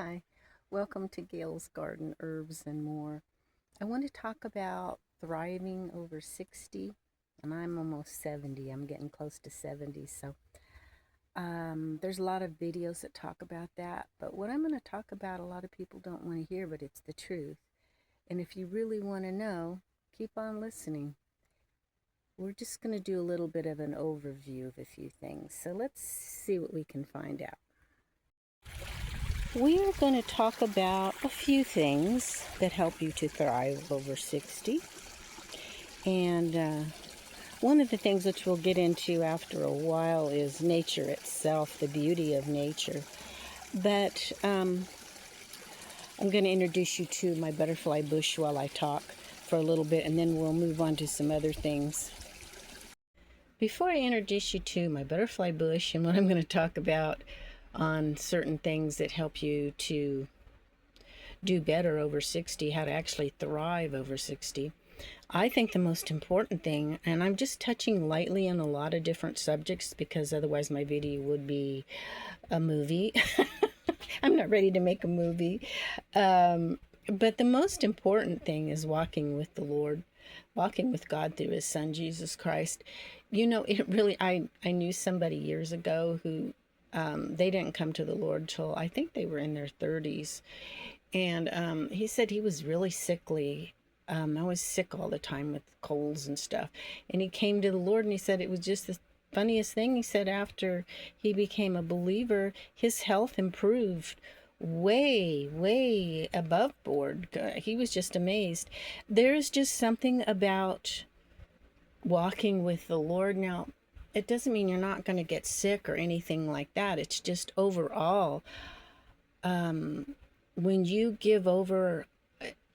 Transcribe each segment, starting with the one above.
Hi, welcome to Gail's Garden Herbs and More. I want to talk about thriving over 60, and I'm almost 70. I'm getting close to 70, so there's a lot of videos that talk about that. But what I'm going to talk about, a lot of people don't want to hear, but it's the truth. And if you really want to know, keep on listening. We're just going to do a little bit of an overview of a few things. So let's see what we can find out. We are going to talk about a few things that help you to thrive over 60. And one of the things which we'll get into after a while is nature itself, the beauty of nature. But I'm going to introduce you to my butterfly bush while I talk for a little bit, and then we'll move on to some other things. Before I introduce you to my butterfly bush and what I'm going to talk about on certain things that help you to do better over 60, how to actually thrive over 60, I think the most important thing, and I'm just touching lightly on a lot of different subjects because otherwise my video would be a movie. I'm not ready to make a movie. But the most important thing is walking with the Lord, walking with God through his son, Jesus Christ. You know, it really, I knew somebody years ago who they didn't come to the Lord till I think they were in their 30s. And he said he was really sickly. I was sick all the time with colds and stuff. And he came to the Lord and he said it was just the funniest thing. He said after he became a believer, his health improved way, way above board. He was just amazed. There's just something about walking with the Lord. Now, it doesn't mean you're not going to get sick or anything like that. It's just overall, when you give over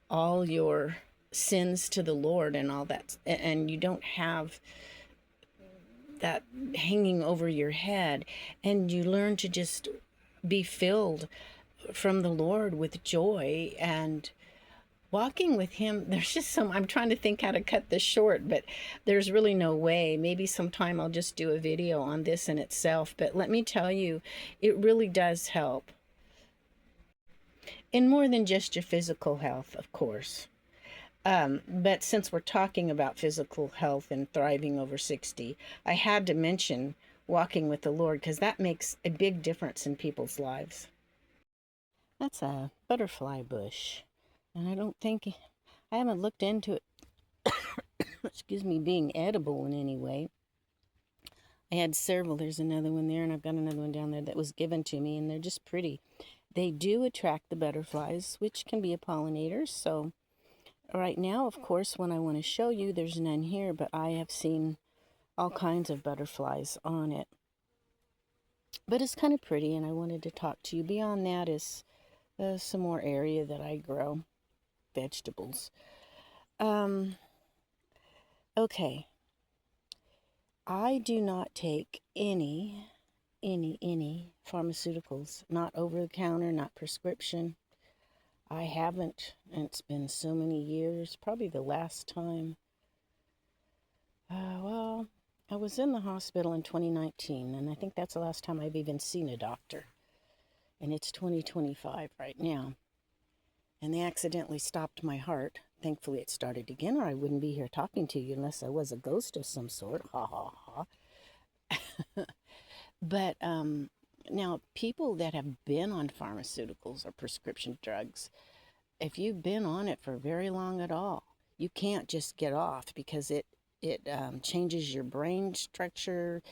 all your sins to the Lord and all that, and you don't have that hanging over your head, and you learn to just be filled from the Lord with joy and walking with him, there's just some, I'm trying to think how to cut this short, but there's really no way. Maybe sometime I'll just do a video on this in itself, but let me tell you, it really does help. In more than just your physical health, of course. But since we're talking about physical health and thriving over 60, I had to mention walking with the Lord because that makes a big difference in people's lives. That's a butterfly bush, and I don't think, I haven't looked into it, excuse me, being edible in any way. I had several. There's another one there, and I've got another one down there that was given to me, and they're just pretty. They do attract the butterflies, which can be a pollinator, so right now, of course, when I want to show you, there's none here, but I have seen all kinds of butterflies on it. But it's kind of pretty, and I wanted to talk to you. Beyond that is some more area that I grow, vegetables. Okay. I do not take any pharmaceuticals, not over the counter, not prescription. I haven't, and it's been so many years, probably the last time. Well, I was in the hospital in 2019, and I think that's the last time I've even seen a doctor. And it's 2025 right now. And they accidentally stopped my heart. Thankfully, it started again, or I wouldn't be here talking to you unless I was a ghost of some sort. Ha ha ha. But now, people that have been on pharmaceuticals or prescription drugs, if you've been on it for very long at all, you can't just get off because it changes your brain structure,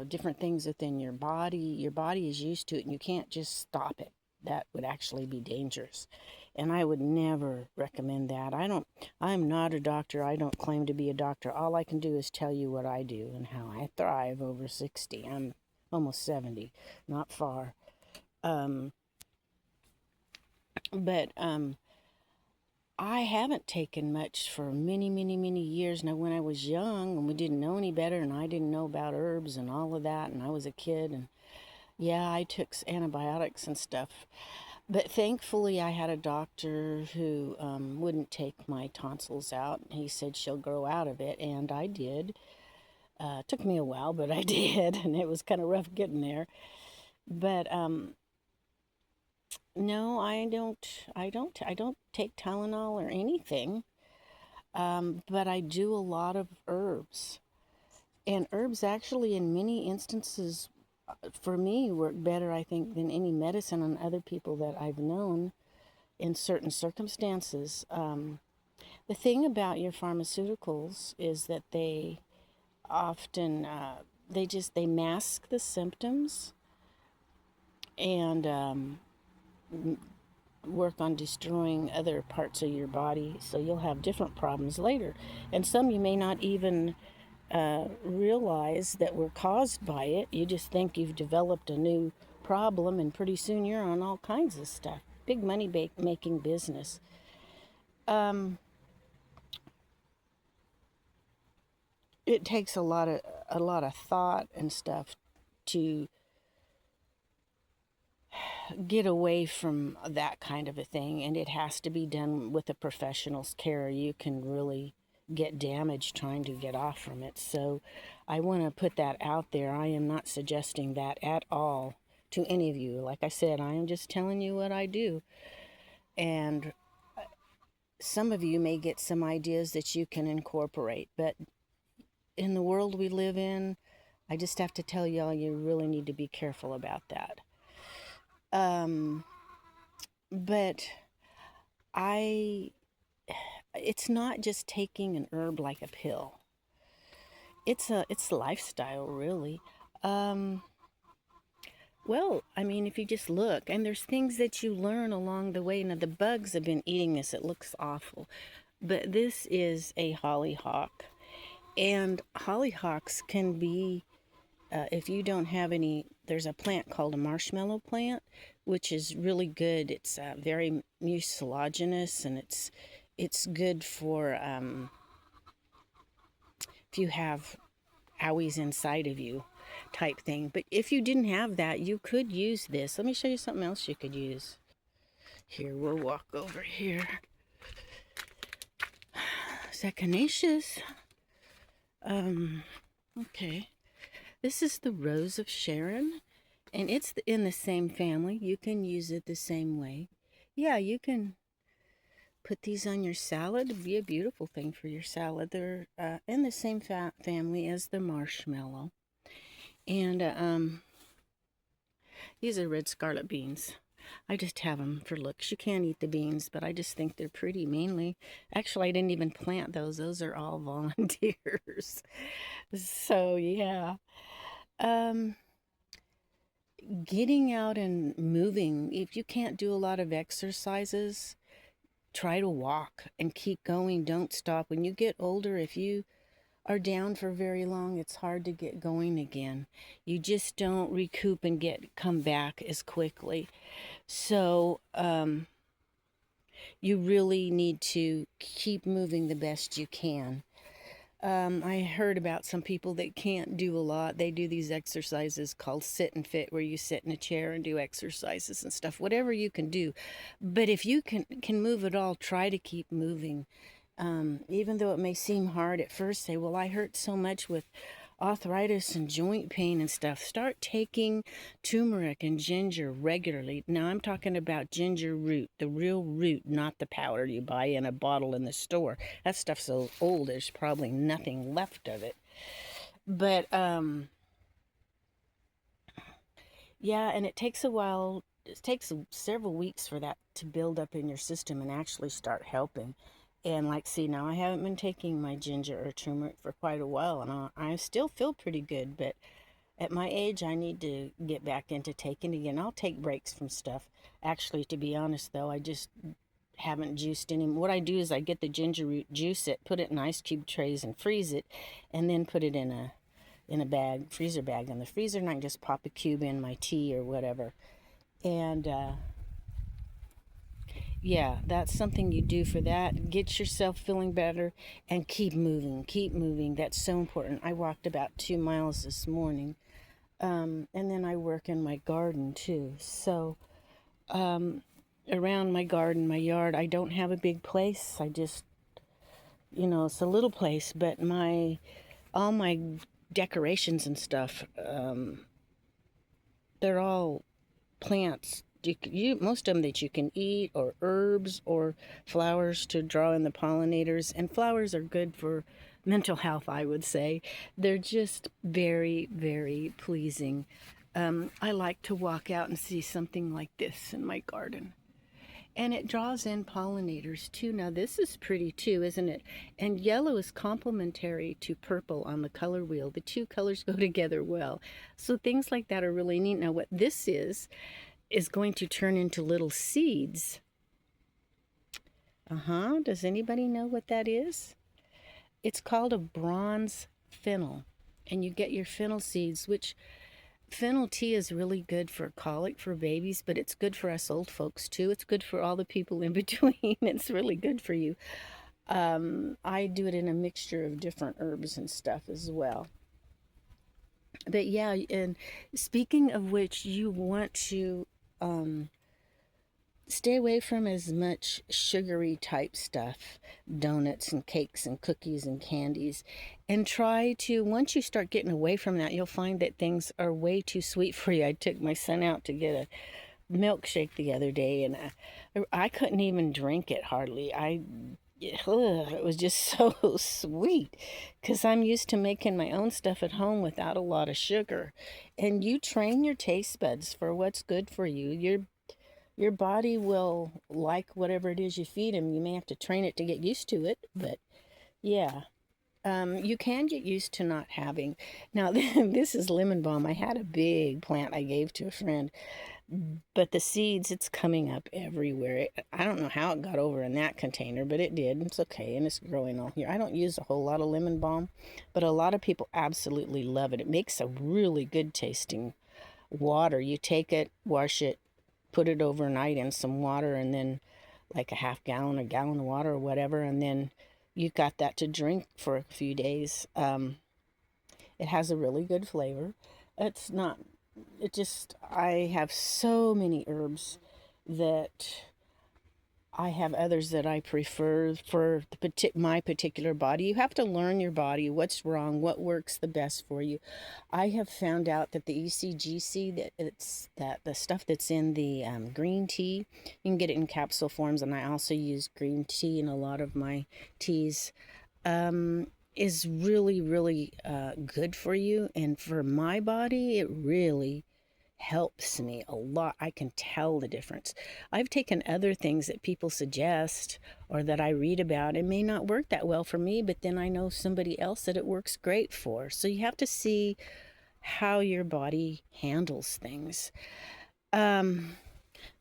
different things within your body. Your body is used to it, and you can't just stop it. That would actually be dangerous. And I would never recommend that. I'm not a doctor. I don't claim to be a doctor. All I can do is tell you what I do and how I thrive over 60. I'm almost 70, not far. But I haven't taken much for many, many, many years. Now, when I was young and we didn't know any better, and I didn't know about herbs and all of that, and I was a kid, and yeah, I took antibiotics and stuff. But thankfully, I had a doctor who wouldn't take my tonsils out. He said she'll grow out of it, and I did. Took me a while, but I did, and it was kind of rough getting there. But No, I don't take Tylenol or anything. But I do a lot of herbs. And herbs actually, in many instances, for me, work better, I think, than any medicine on other people that I've known in certain circumstances. The thing about your pharmaceuticals is that they often they mask the symptoms and work on destroying other parts of your body, so you'll have different problems later, and some you may not even realize that were caused by it. You just think you've developed a new problem, and pretty soon you're on all kinds of stuff. Big money making business. Um, it takes a lot of thought and stuff to get away from that kind of a thing, and it has to be done with a professional's care. You can really get damaged trying to get off from it. So I want to put that out there. I am not suggesting that at all to any of you. Like I said, I am just telling you what I do. And some of you may get some ideas that you can incorporate, but in the world we live in, I just have to tell y'all, you really need to be careful about that. Um, but I it's not just taking an herb like a pill. It's lifestyle, really. Um, well, I mean, if you just look, and there's things that you learn along the way. Now, the bugs have been eating this. It looks awful, but this is a hollyhock, and hollyhocks can be, if you don't have any. There's a plant called a marshmallow plant, which is really good. It's very mucilaginous, and it's good for if you have owies inside of you type thing. But if you didn't have that, you could use this. Let me show you something else you could use. Here, we'll walk over here. Zacchanaceous. Okay. This is the Rose of Sharon, and it's in the same family. You can use it the same way. Yeah, you can put these on your salad. It'd be a beautiful thing for your salad. They're in the same family as the marshmallow. And these are red scarlet beans. I just have them for looks. You can't eat the beans, but I just think they're pretty mainly. Actually, I didn't even plant those. Those are all volunteers. So, yeah. Um, Getting out and moving. If you can't do a lot of exercises, try to walk and keep going. Don't stop. When you get older, if you are down for very long, it's hard to get going again. You just don't recoup and come back as quickly. So, you really need to keep moving the best you can. I heard about some people that can't do a lot. They do these exercises called sit and fit, where you sit in a chair and do exercises and stuff. Whatever you can do, but if you can move at all, try to keep moving. Even though it may seem hard at first, say, "Well, I hurt so much with arthritis and joint pain and stuff." Start taking turmeric and ginger regularly. Now, I'm talking about ginger root, the real root, not the powder you buy in a bottle in the store. That stuff's so old, there's probably nothing left of it. But, yeah, and it takes a while. It takes several weeks for that to build up in your system and actually start helping. And like, see, now I haven't been taking my ginger or turmeric for quite a while, and I still feel pretty good. But at my age, I need to get back into taking again. I'll take breaks from stuff. Actually, to be honest, though, I just haven't juiced any. What I do is I get the ginger root, juice it, put it in ice cube trays, and freeze it, and then put it in a bag, freezer bag in the freezer, and I can just pop a cube in my tea or whatever. And yeah, that's something you do for that. Get yourself feeling better and keep moving. Keep moving. That's so important. I walked about 2 miles this morning. And then I work in my garden too. So around my garden, my yard, I don't have a big place. I just, it's a little place, but all my decorations and stuff, they're all plants most of them that you can eat, or herbs, or flowers to draw in the pollinators. And flowers are good for mental health, I would say. They're just very, very pleasing. I like to walk out and see something like this in my garden. And it draws in pollinators too. Now, this is pretty too, isn't it? And yellow is complementary to purple on the color wheel. The two colors go together well. So things like that are really neat. Now, what this is going to turn into little seeds. Does anybody know what that is? It's called a bronze fennel. And you get your fennel seeds, which fennel tea is really good for colic for babies, but it's good for us old folks too. It's good for all the people in between. It's really good for you. I do it in a mixture of different herbs and stuff as well. But yeah, and speaking of which, you want to stay away from as much sugary type stuff, donuts and cakes and cookies and candies, and try to, once you start getting away from that, you'll find that things are way too sweet for you. I took my son out to get a milkshake the other day, and I couldn't even drink it hardly. It was just so sweet, because I'm used to making my own stuff at home without a lot of sugar. And you train your taste buds for what's good for you. Your body will like whatever it is you feed him. You may have to train it to get used to it, but yeah. You can get used to not having. Now, this is lemon balm. I had a big plant I gave to a friend, but the seeds, it's coming up everywhere. I don't know how it got over in that container, but it did. It's okay, and it's growing all here. I don't use a whole lot of lemon balm, but a lot of people absolutely love it. It makes a really good tasting water. You take it, wash it, put it overnight in some water, and then like a half gallon, a gallon of water or whatever, and then you got that to drink for a few days. It has a really good flavor. It's not, it just, I have so many herbs that I have others that I prefer for my particular body. You have to learn your body, what's wrong, what works the best for you. I have found out that the ECGC, that the stuff that's in the green tea, you can get it in capsule forms, and I also use green tea in a lot of my teas, is really, really good for you. And for my body, it really helps me a lot. I can tell the difference. I've taken other things that people suggest or that I read about. It may not work that well for me, but then I know somebody else that it works great for. So you have to see how your body handles things.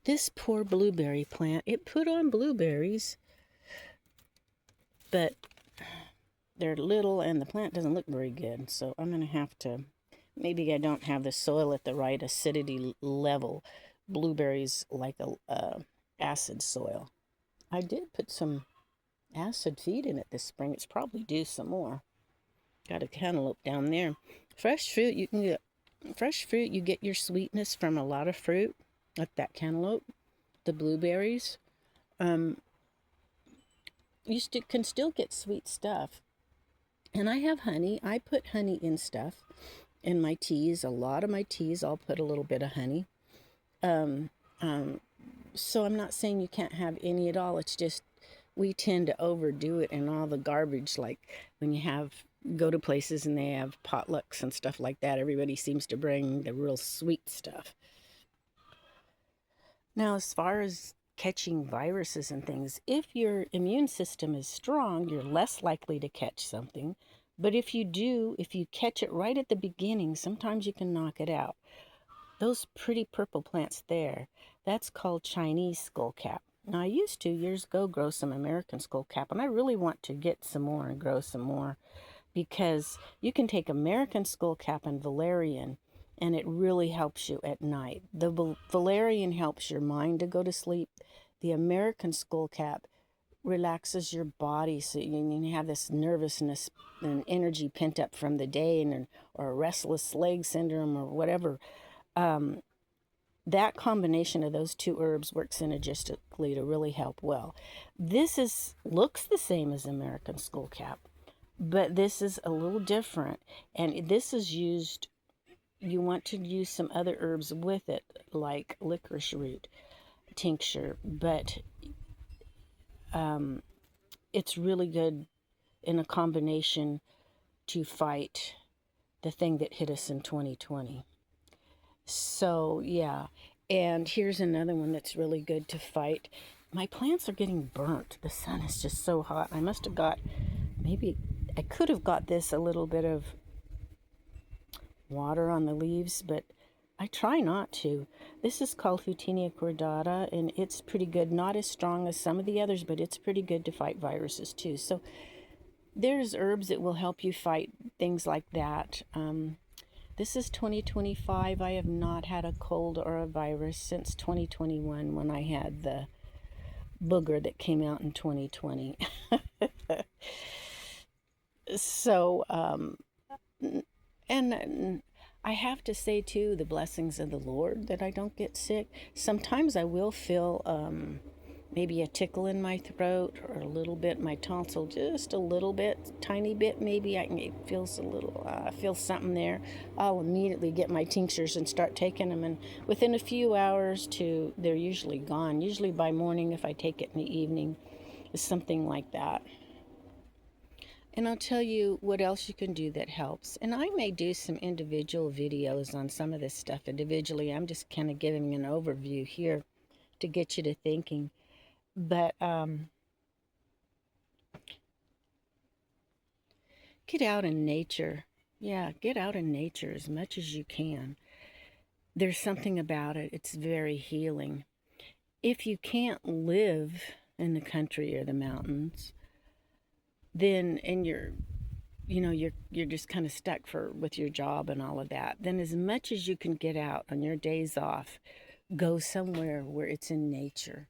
This poor blueberry plant, it put on blueberries, but they're little and the plant doesn't look very good. So I'm going to have to, maybe I don't have the soil at the right acidity level. Blueberries like a acid soil. I did put some acid feed in it this spring. It's probably due some more. Got a cantaloupe down there. Fresh fruit, you can get fresh fruit. You get your sweetness from a lot of fruit, like that cantaloupe, the blueberries. You can still get sweet stuff. And I have honey. I put honey in stuff. In my teas, a lot of my teas, I'll put a little bit of honey. So I'm not saying you can't have any at all. It's just we tend to overdo it, and all the garbage, like when you go to places and they have potlucks and stuff like that, everybody seems to bring the real sweet stuff. Now, as far as catching viruses and things, if your immune system is strong, you're less likely to catch something. But if you catch it right at the beginning, sometimes you can knock it out. Those pretty purple plants there, that's called Chinese skullcap. Now, I used to, years ago, grow some American skullcap, and I really want to get some more and grow some more, because you can take American skullcap and valerian, and it really helps you at night. The valerian helps your mind to go to sleep. The American skullcap relaxes your body, so you have this nervousness and energy pent up from the day, or restless leg syndrome or whatever. That combination of those two herbs works synergistically to really help well. This looks the same as American skullcap, but this is a little different, and this is used you want to use some other herbs with it, like licorice root tincture, but it's really good in a combination to fight the thing that hit us in 2020. So, yeah. And here's another one that's really good to fight. My plants are getting burnt. The sun is just so hot. I must have got, maybe I could have got this a little bit of water on the leaves, but I try not to. This is called Houtinia cordata, and it's pretty good. Not as strong as some of the others, but it's pretty good to fight viruses too. So there's herbs that will help you fight things like that. This is 2025. I have not had a cold or a virus since 2021 when I had the booger that came out in 2020. So, and I have to say too, the blessings of the Lord that I don't get sick. Sometimes I will feel maybe a tickle in my throat or a little bit my tonsil, just a little bit, tiny bit maybe. It feels a little, feel something there. I'll immediately get my tinctures and start taking them, and within a few hours they're usually gone. Usually by morning, if I take it in the evening, it's something like that. And I'll tell you what else you can do that helps. And I may do some individual videos on some of this stuff individually. I'm just kind of giving an overview here to get you to thinking. But get out in nature. Yeah, get out in nature as much as you can. There's something about it. It's very healing. If you can't live in the country or the mountains, then you're just kind of stuck with your job and all of that. Then as much as you can get out on your days off, go somewhere where it's in nature.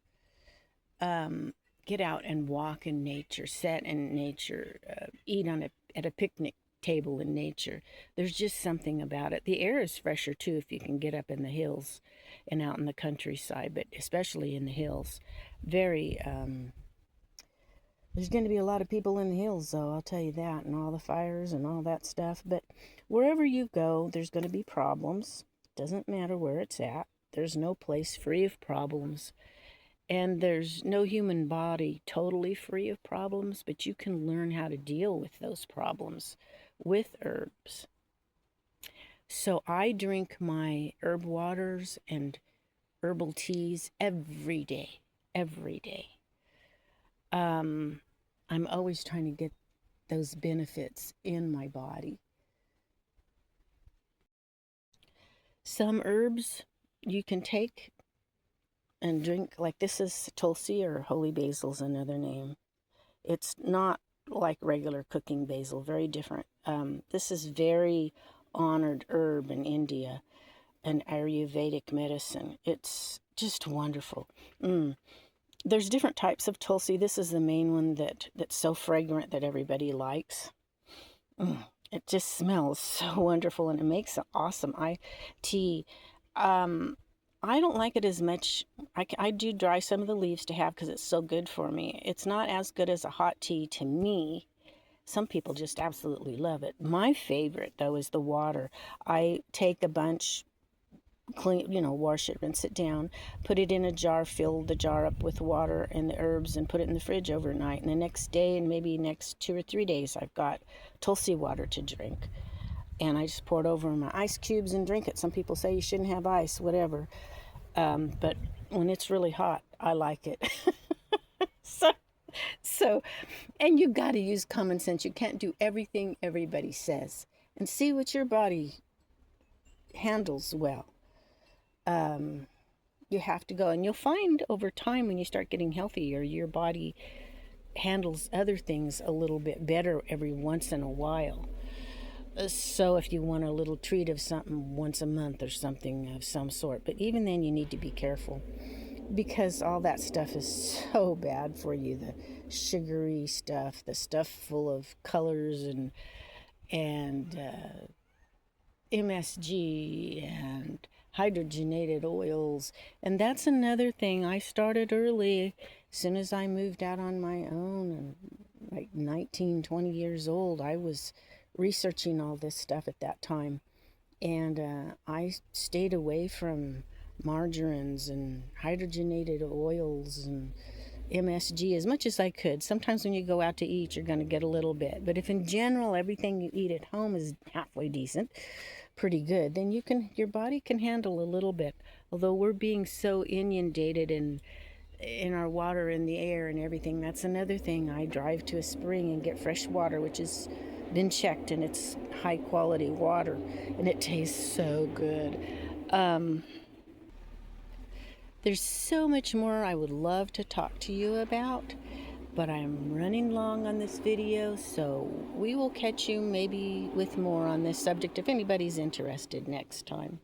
Get out and walk in nature, sit in nature, eat at a picnic table in nature. There's just something about it. The air is fresher too if you can get up in the hills and out in the countryside, but especially in the hills. Very There's going to be a lot of people in the hills, though, I'll tell you that, and all the fires and all that stuff. But wherever you go, there's going to be problems. Doesn't matter where it's at. There's no place free of problems. And there's no human body totally free of problems, but you can learn how to deal with those problems with herbs. So I drink my herb waters and herbal teas every day. Every day. I'm always trying to get those benefits in my body. Some herbs you can take and drink, like this is Tulsi, or holy basil's another name. It's not like regular cooking basil, very different. This is very honored herb in India, an Ayurvedic medicine. It's just wonderful. There's different types of Tulsi. This is the main one that's so fragrant that everybody likes. It just smells so wonderful, and it makes an awesome tea. I don't like it as much. I do dry some of the leaves to have because it's so good for me. It's not as good as a hot tea to me. Some people just absolutely love it. My favorite, though, is the water. I take a bunch, clean, wash it, rinse it down, put it in a jar, fill the jar up with water and the herbs, and put it in the fridge overnight. And the next day, and maybe next 2 or 3 days, I've got Tulsi water to drink. And I just pour it over my ice cubes and drink it. Some people say you shouldn't have ice, whatever. But when it's really hot, I like it. So, and you've got to use common sense. You can't do everything everybody says. And see what your body handles well. You have to go, and you'll find over time when you start getting healthier, your body handles other things a little bit better every once in a while. So if you want a little treat of something once a month or something of some sort, but even then you need to be careful because all that stuff is so bad for you. The sugary stuff, the stuff full of colors and MSG and hydrogenated oils. And that's another thing. I started early. As soon as I moved out on my own, and like 19, 20 years old, I was researching all this stuff at that time. And I stayed away from margarines and hydrogenated oils and MSG as much as I could. Sometimes when you go out to eat, you're going to get a little bit. But if in general everything you eat at home is halfway decent, pretty good, then your body can handle a little bit. Although we're being so inundated in our water, in the air, and everything. That's another thing. I drive to a spring and get fresh water, which has been checked, and it's high quality water, and it tastes so good. Um, there's so much more I would love to talk to you about, but I'm running long on this video, so we will catch you maybe with more on this subject if anybody's interested next time.